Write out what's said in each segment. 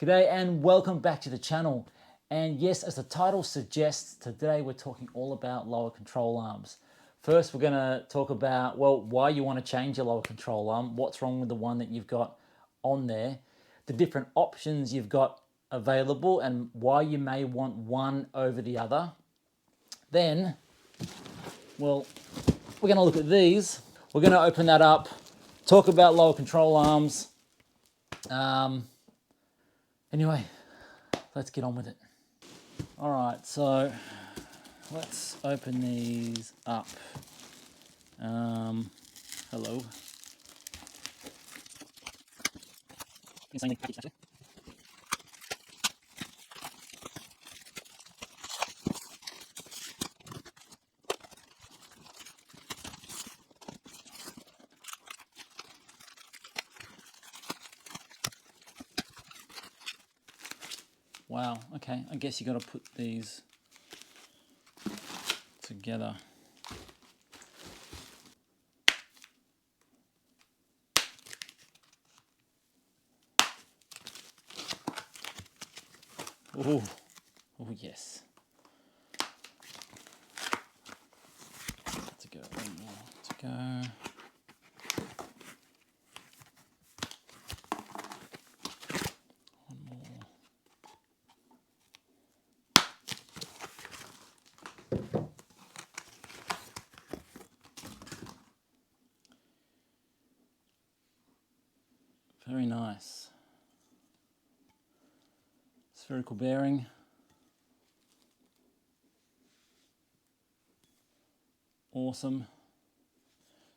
G'day and welcome back to the channel. And yes, as the title suggests, today we're talking all about lower control arms. First, we're going to talk about, well, why you want to change your lower control arm, what's wrong with the one that you've got on there, the different options you've got available and why you may want one over the other. Then, well, we're going to look at these. We're going to open that up, talk about lower control arms. Anyway, let's get on with it. All right, so let's open these up. Hello. Wow, okay, I guess you got to put these together. Oh, oh yes. To go, one more to go. One more. Very nice. Spherical bearing. Awesome.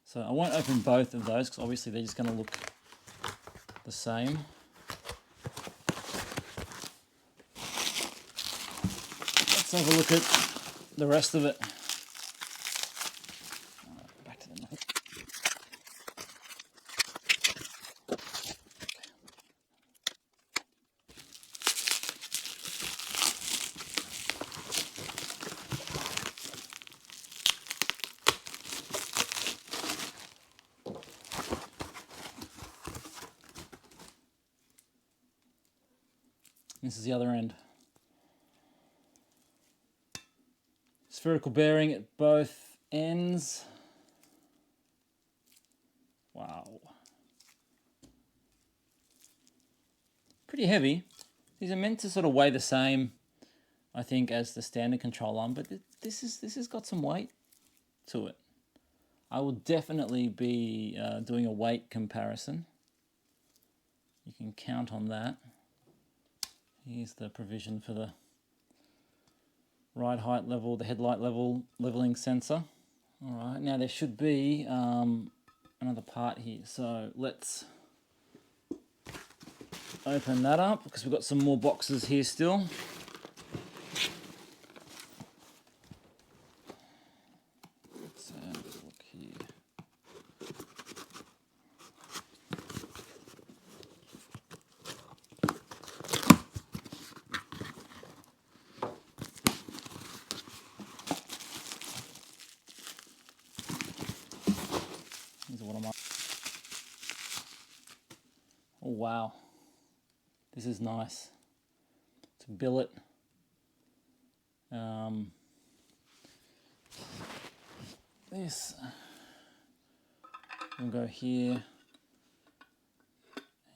So I won't open both of those because obviously they're just going to look the same. Let's have a look at the rest of it. Back to the knife. This is the other end. Spherical bearing at both ends. Wow. Pretty heavy. These are meant to sort of weigh the same, I think, as the standard control arm, but this has got some weight to it. I will definitely be doing a weight comparison. You can count on that. Here's the provision for the ride height level, the headlight leveling sensor. All right, now there should be another part here. So let's open that up because we've got some more boxes here still. Let's have a look here. These are what I'm on. Oh wow, this is nice. It's a billet. This will go here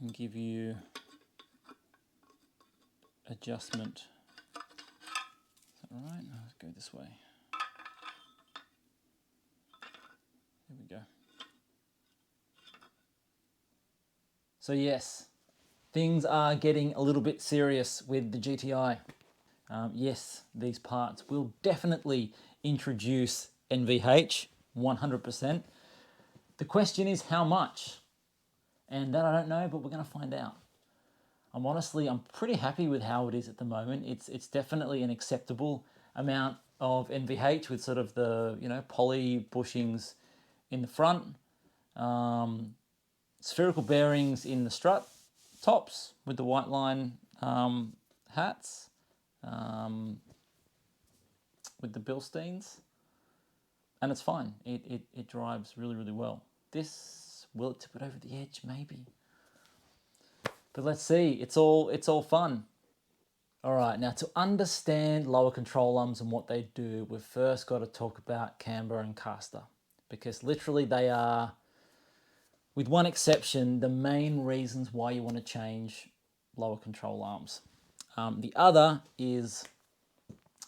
and give you adjustment. Is that right? No, let's go this way. There we go. So yes, things are getting a little bit serious with the GTI. Yes, these parts will definitely introduce NVH, 100%. The question is how much? And that I don't know, but we're going to find out. I'm pretty happy with how it is at the moment. It's definitely an acceptable amount of NVH with sort of the, poly bushings in the front. Spherical bearings in the strut tops with the white line hats with the Bilsteins, and it's fine. It drives really, really well. This, will it tip it over the edge? Maybe. But let's see, it's all fun. All right, now to understand lower control arms and what they do, we've first got to talk about camber and caster, because literally they are, with one exception, the main reasons why you want to change lower control arms. The other is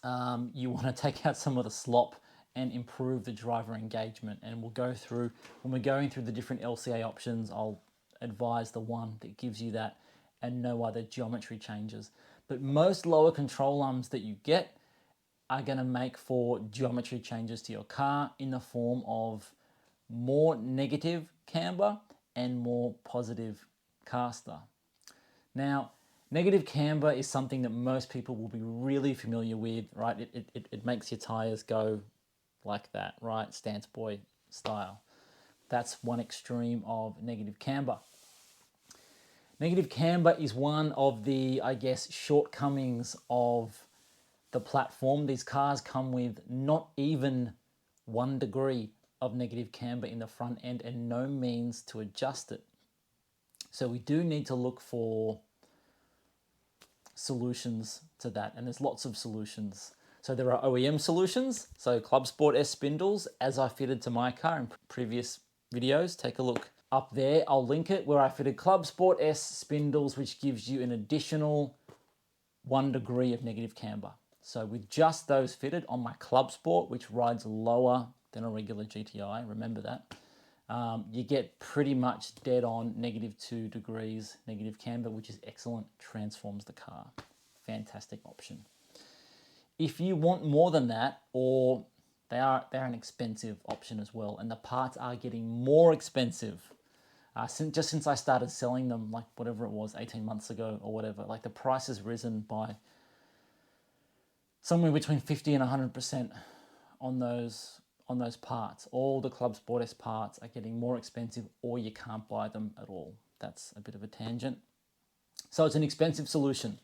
you want to take out some of the slop and improve the driver engagement. And we'll go through, when we're going through the different LCA options, I'll advise the one that gives you that and no other geometry changes. But most lower control arms that you get are going to make for geometry changes to your car in the form of more negative camber and more positive caster. Now, negative camber is something that most people will be really familiar with, right? It makes your tires go like that, right? Stance boy style. That's one extreme of negative camber. Negative camber is one of the, I guess, shortcomings of the platform. These cars come with not even 1 degree of negative camber in the front end and no means to adjust it. So we do need to look for solutions to that, and there's lots of solutions. So there are OEM solutions, so Club Sport S spindles, as I fitted to my car in previous videos. Take a look up there, I'll link it, where I fitted Club Sport S spindles, which gives you an additional 1 degree of negative camber. So with just those fitted on my Club Sport, which rides lower than a regular GTI, remember that, you get pretty much dead on -2 degrees negative camber, which is excellent, transforms the car. Fantastic option. If you want more than that, or they're an expensive option as well, and the parts are getting more expensive. Since I started selling them, like whatever it was, 18 months ago or whatever, like the price has risen by somewhere between 50 and 100% on those parts. All the Club Sport S parts are getting more expensive, or you can't buy them at all. That's a bit of a tangent. So it's an expensive solution,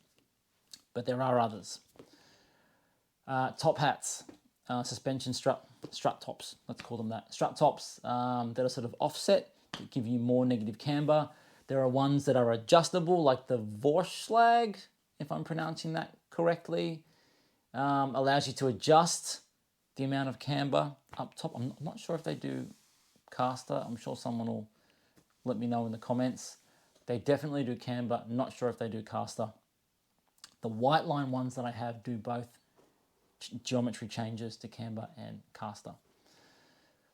but there are others. Top hats, suspension strut tops, let's call them that. Strut tops that are sort of offset, that give you more negative camber. There are ones that are adjustable, like the Verkline, if I'm pronouncing that correctly. Allows you to adjust the amount of camber up top. I'm not sure if they do caster. I'm sure someone will let me know in the comments. They definitely do camber. Not sure if they do caster. The white line ones that I have do both geometry changes to camber and caster.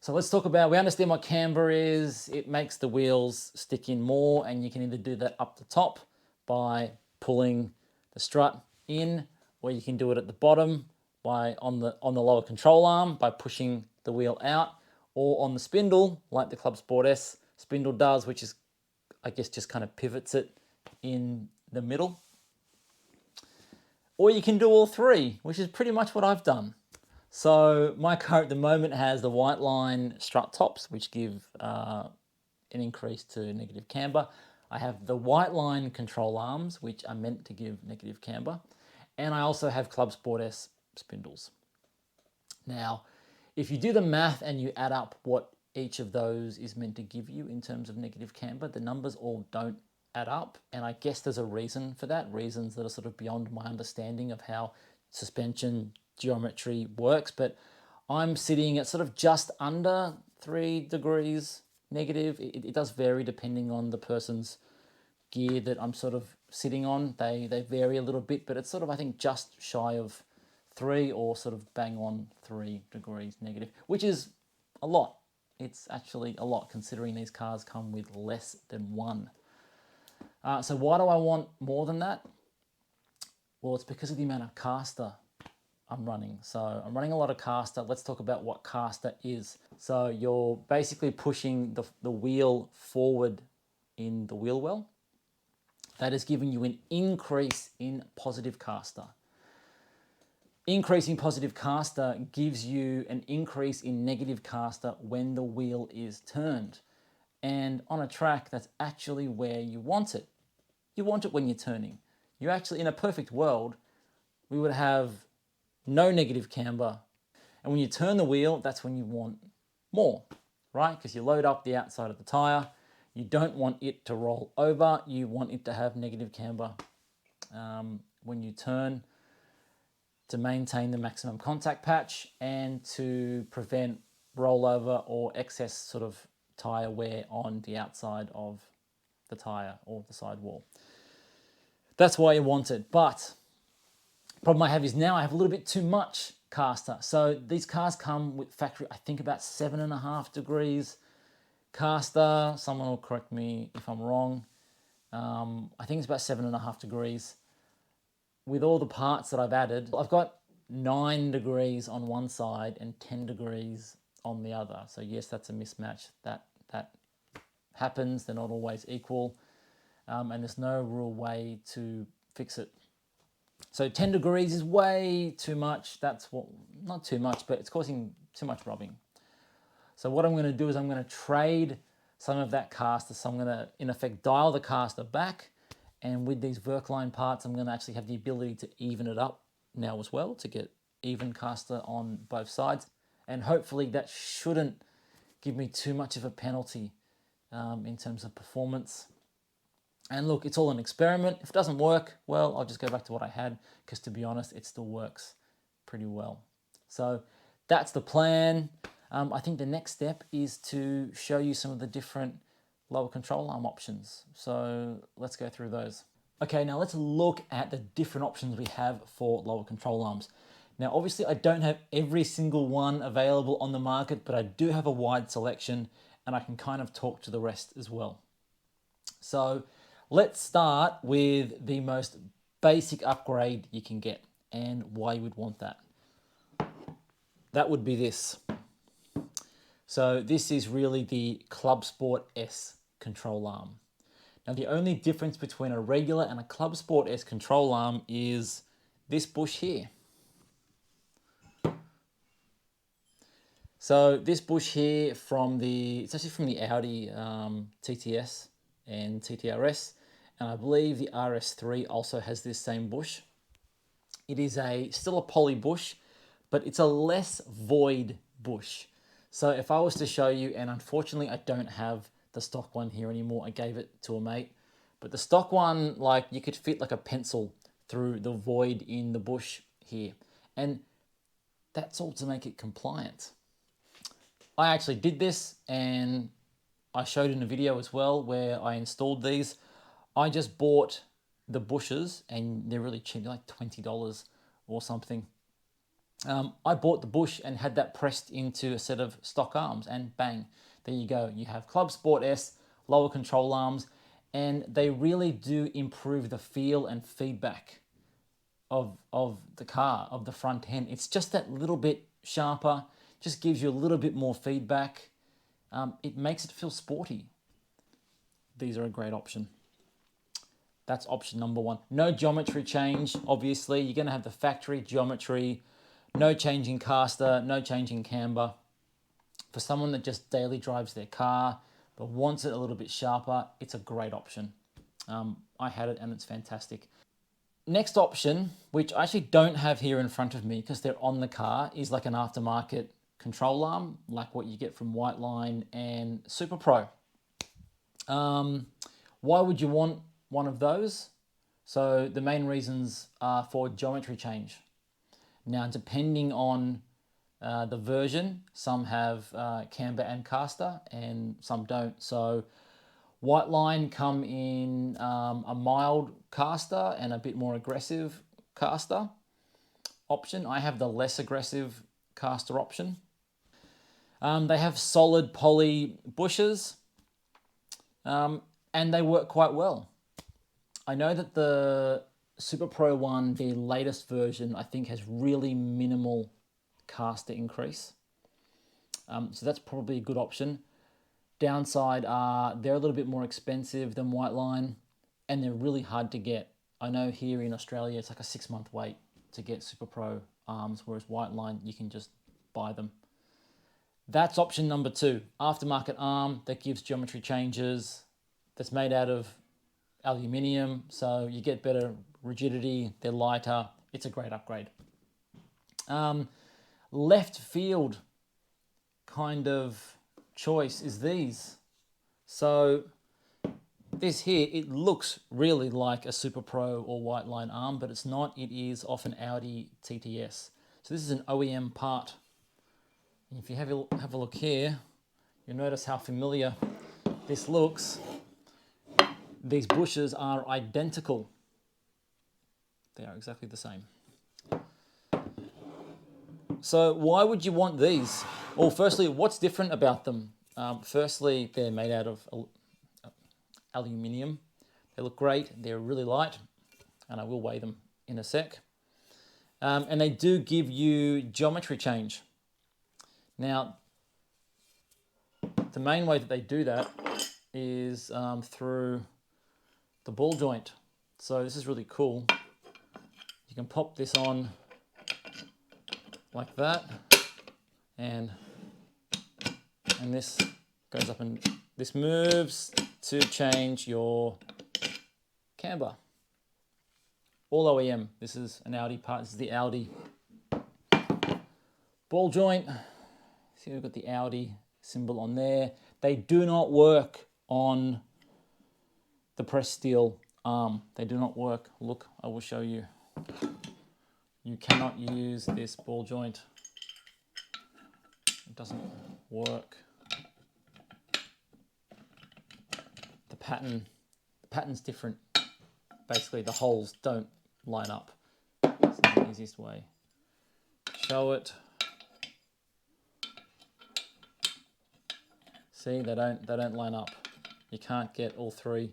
So let's talk about, we understand what camber is. It makes the wheels stick in more, and you can either do that up the top by pulling the strut in, or you can do it at the bottom by on the lower control arm by pushing the wheel out, or on the spindle like the Club Sport S spindle does, which is, I guess, just kind of pivots it in the middle. Or you can do all three, which is pretty much what I've done. So my car at the moment has the white line strut tops, which give an increase to negative camber. I have the white line control arms, which are meant to give negative camber. And I also have Club Sport S spindles. Now, if you do the math and you add up what each of those is meant to give you in terms of negative camber, the numbers all don't add up. And I guess there's a reason for that, reasons that are sort of beyond my understanding of how suspension geometry works. But I'm sitting at sort of just under 3 degrees negative. It does vary depending on the person's gear that I'm sort of sitting on. They vary a little bit, but it's sort of, I think, just shy of 3 or sort of bang on 3 degrees negative, which is a lot. It's actually a lot considering these cars come with less than 1. So why do I want more than that? Well, it's because of the amount of caster I'm running. So I'm running a lot of caster. Let's talk about what caster is. So you're basically pushing the wheel forward in the wheel well. That is giving you an increase in positive caster. Increasing positive caster gives you an increase in negative caster when the wheel is turned. And on a track, that's actually where you want it. You want it when you're turning. You actually, in a perfect world, we would have no negative camber. And when you turn the wheel, that's when you want more, right? Because you load up the outside of the tire, You don't want it to roll over. You want it to have negative camber when you turn, to maintain the maximum contact patch and to prevent rollover or excess sort of tire wear on the outside of the tire or the sidewall. That's why you want it. But the problem I have is now I have a little bit too much caster. So these cars come with factory, I think about 7.5 degrees caster. Someone will correct me if I'm wrong. I think it's about 7.5 degrees. With all the parts that I've added, I've got 9 degrees on one side and 10 degrees on the other. So yes, that's a mismatch. That happens. They're not always equal. And there's no real way to fix it. So 10 degrees is way too much. That's what, not too much, but it's causing too much rubbing. So what I'm going to do is I'm going to trade some of that caster. So I'm going to, in effect, dial the caster back. And with these Verkline parts, I'm going to actually have the ability to even it up now as well, to get even caster on both sides. And hopefully that shouldn't give me too much of a penalty in terms of performance. And look, it's all an experiment. If it doesn't work, well, I'll just go back to what I had, because to be honest, it still works pretty well. So that's the plan. I think the next step is to show you some of the different lower control arm options. So let's go through those. Okay, now let's look at the different options we have for lower control arms. Now, obviously I don't have every single one available on the market, but I do have a wide selection and I can kind of talk to the rest as well. So let's start with the most basic upgrade you can get and why you would want that. That would be this. So this is really the Club Sport S control arm. Now the only difference between a regular and a Club Sport S control arm is this bush here. So this bush here it's actually from the Audi TTS and TTRS, and I believe the RS3 also has this same bush. It is still a poly bush, but it's a less void bush. So if I was to show you, and unfortunately I don't have the stock one here anymore, I gave it to a mate, but the stock one, like, you could fit like a pencil through the void in the bush here, and that's all to make it compliant. I actually did this and I showed in a video as well where I installed these. I just bought the bushes and they're really cheap, they're like $20 or something. I bought the bush and had that pressed into a set of stock arms, and bang, there you go. You have Club Sport S lower control arms, and they really do improve the feel and feedback of the car, of the front end. It's just that little bit sharper, just gives you a little bit more feedback. It makes it feel sporty. These are a great option. That's option number one. No geometry change, obviously. You're gonna have the factory geometry, no change in caster, no change in camber. For someone that just daily drives their car but wants it a little bit sharper, it's a great option. I had it and it's fantastic. Next option, which I actually don't have here in front of me because they're on the car, is like an aftermarket control arm, like what you get from Whiteline and Super Pro. Why would you want one of those? So the main reasons are for geometry change. Now, depending on the version, some have camber and caster and some don't. So Whiteline come in a mild caster and a bit more aggressive caster option. I have the less aggressive caster option. They have solid poly bushes and they work quite well. I know that the Super Pro one, the latest version, I think has really minimal caster increase. So that's probably a good option. Downside are they're a little bit more expensive than Whiteline and they're really hard to get. I know here in Australia it's like a 6-month wait to get Super Pro arms, whereas Whiteline you can just buy them. That's option number two, aftermarket arm that gives geometry changes, that's made out of aluminium, so you get better rigidity, they're lighter, it's a great upgrade. Left field kind of choice is these. So This here, it looks really like a Super Pro or white line arm, but it's not. It is off an Audi TTS. So this is an OEM part. And if you have a look here, you'll notice how familiar this looks. These bushes are identical. They are exactly the same. So why would you want these? Well, firstly, what's different about them? Firstly, they're made out of aluminium. They look great. They're really light, and I will weigh them in a sec. And they do give you geometry change. Now, the main way that they do that is through the ball joint. So this is really cool. You can pop this on like that, and this goes up and this moves to change your camber. All OEM. This is an Audi part. This is the Audi ball joint. See, we've got the Audi symbol on there. They do not work on the pressed steel arm. They do not work. Look, I will show you. You cannot use this ball joint. It doesn't work. The pattern's different. Basically, the holes don't line up. It's the easiest way to show it. See, they don't line up. You can't get all three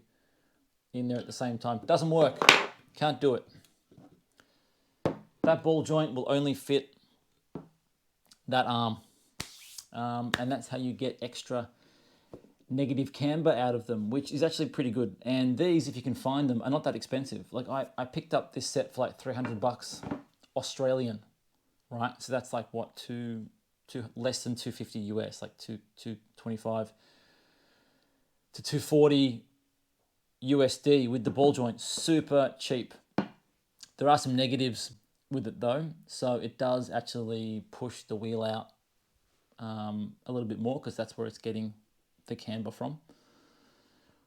in there at the same time. It doesn't work. Can't do it. That ball joint will only fit that arm. And that's how you get extra negative camber out of them, which is actually pretty good. And these, if you can find them, are not that expensive. Like I picked up this set for like 300 bucks Australian, right? So that's like what, less than 250 US, like 225 to 240 USD with the ball joint. Super cheap. There are some negatives with it though, so it does actually push the wheel out a little bit more, because that's where it's getting the camber from.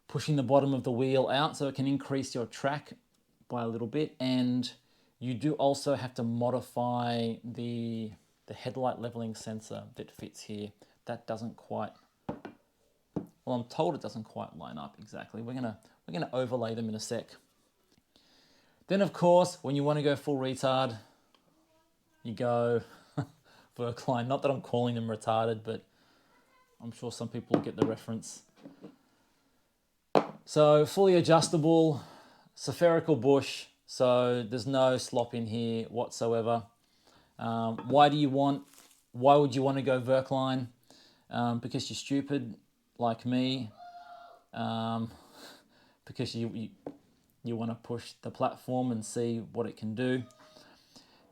Pushing the bottom of the wheel out, so it can increase your track by a little bit. And you do also have to modify the headlight leveling sensor that fits here. That doesn't quite, well, I'm told it doesn't quite line up exactly. We're gonna overlay them in a sec. Then of course, when you want to go full retard, you go Verkline. Not that I'm calling them retarded, but I'm sure some people get the reference. So fully adjustable, spherical bush, so there's no slop in here whatsoever. Why would you want to go Verkline? Because you're stupid like me. Because you want to push the platform and see what it can do.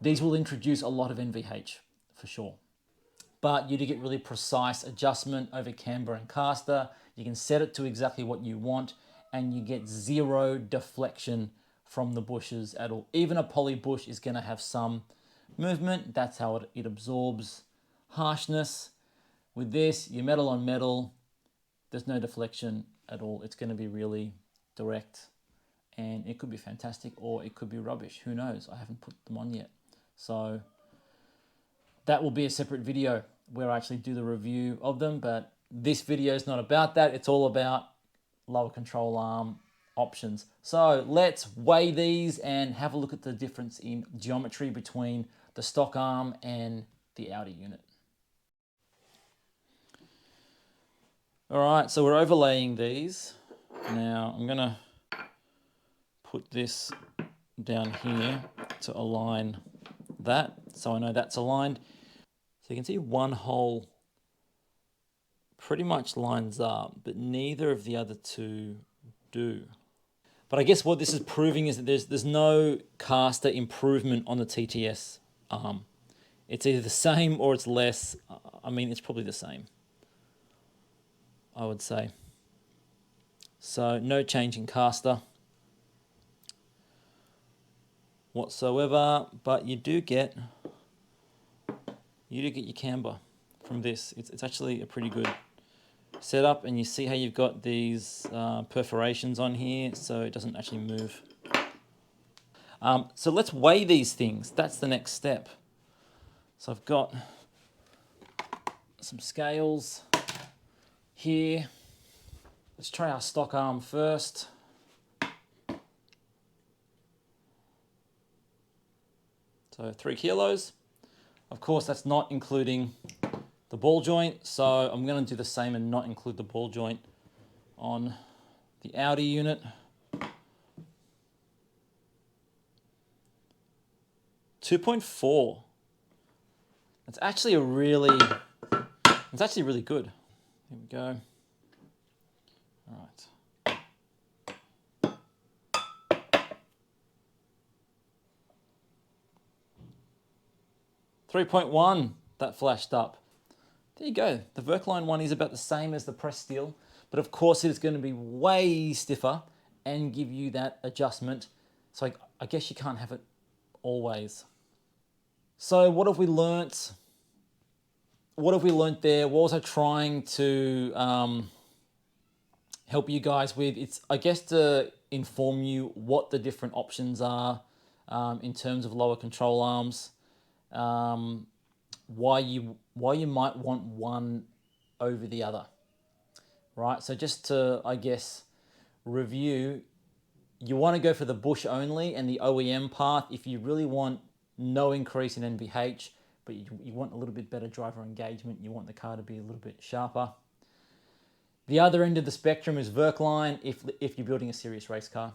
These will introduce a lot of NVH for sure. But you do get really precise adjustment over camber and caster. You can set it to exactly what you want, and you get zero deflection from the bushes at all. Even a poly bush is going to have some movement. That's how it absorbs harshness. With this, you metal on metal, there's no deflection at all. It's going to be really direct, and it could be fantastic or it could be rubbish. Who knows? I haven't put them on yet. So that will be a separate video where I actually do the review of them, but this video is not about that. It's all about lower control arm options. So let's weigh these and have a look at the difference in geometry between the stock arm and the Audi unit. All right, so we're overlaying these. Now I'm gonna put this down here to align that, so I know that's aligned. So you can see one hole pretty much lines up, but neither of the other two do. But I guess what this is proving is that there's no caster improvement on the TTS arm. It's either the same or it's less. I mean, it's probably the same, I would say. So no change in caster whatsoever, but you do get your camber from this. It's actually a pretty good setup, and you see how you've got these perforations on here, so it doesn't actually move. So let's weigh these things. That's the next step. So I've got some scales here. Let's try our stock arm first. So 3 kilos. Of course, that's not including the ball joint, so I'm going to do the same and not include the ball joint on the Audi unit. 2.4. It's actually really good. Here we go. All right. 3.1, that flashed up. There you go. The Verkline one is about the same as the press steel, but of course it is going to be way stiffer and give you that adjustment. So I guess you can't have it always. So what have we learnt? What have we learnt there? What was I trying to help you guys with? It's, I guess, to inform you what the different options are in terms of lower control arms, why you might want one over the other, right? So just to, I guess, review, you want to go for the bush only and the OEM path if you really want no increase in NVH, but you want a little bit better driver engagement. You want the car to be a little bit sharper. The other end of the spectrum is Verkline if you're building a serious race car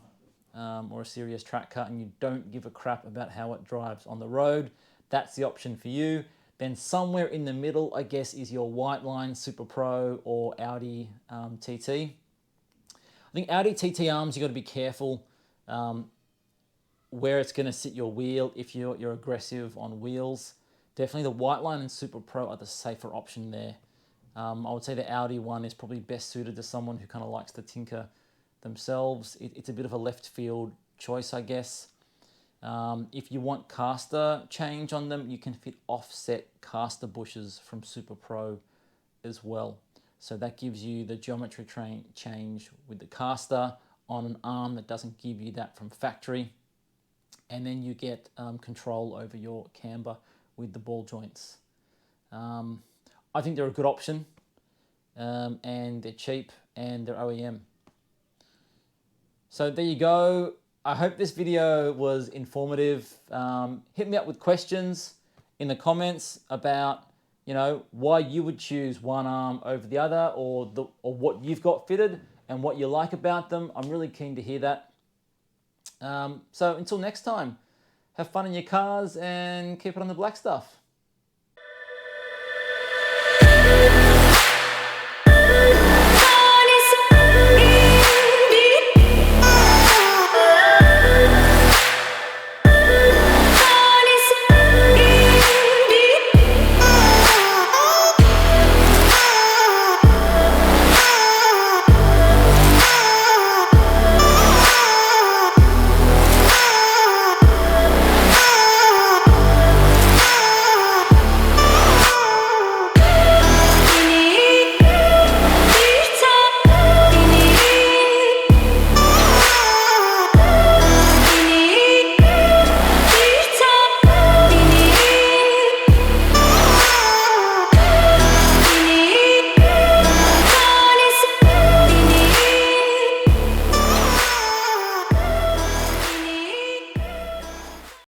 or a serious track car and you don't give a crap about how it drives on the road. That's the option for you. Then somewhere in the middle, I guess, is your white line Super Pro or Audi TT. I think Audi TT arms, you got to be careful where it's going to sit your wheel if you're aggressive on wheels. Definitely the white line and Super Pro are the safer option there. I would say the Audi one is probably best suited to someone who kind of likes to tinker themselves. It's a bit of a left field choice, I guess. If you want caster change on them, you can fit offset caster bushes from Super Pro as well. So that gives you the geometry change with the caster on an arm that doesn't give you that from factory. And then you get control over your camber with the ball joints. I think they're a good option, and they're cheap and they're OEM. So there you go. I hope this video was informative. Hit me up with questions in the comments about, you know, why you would choose one arm over the other, or what you've got fitted and what you like about them. I'm really keen to hear that. So until next time, have fun in your cars and keep it on the black stuff.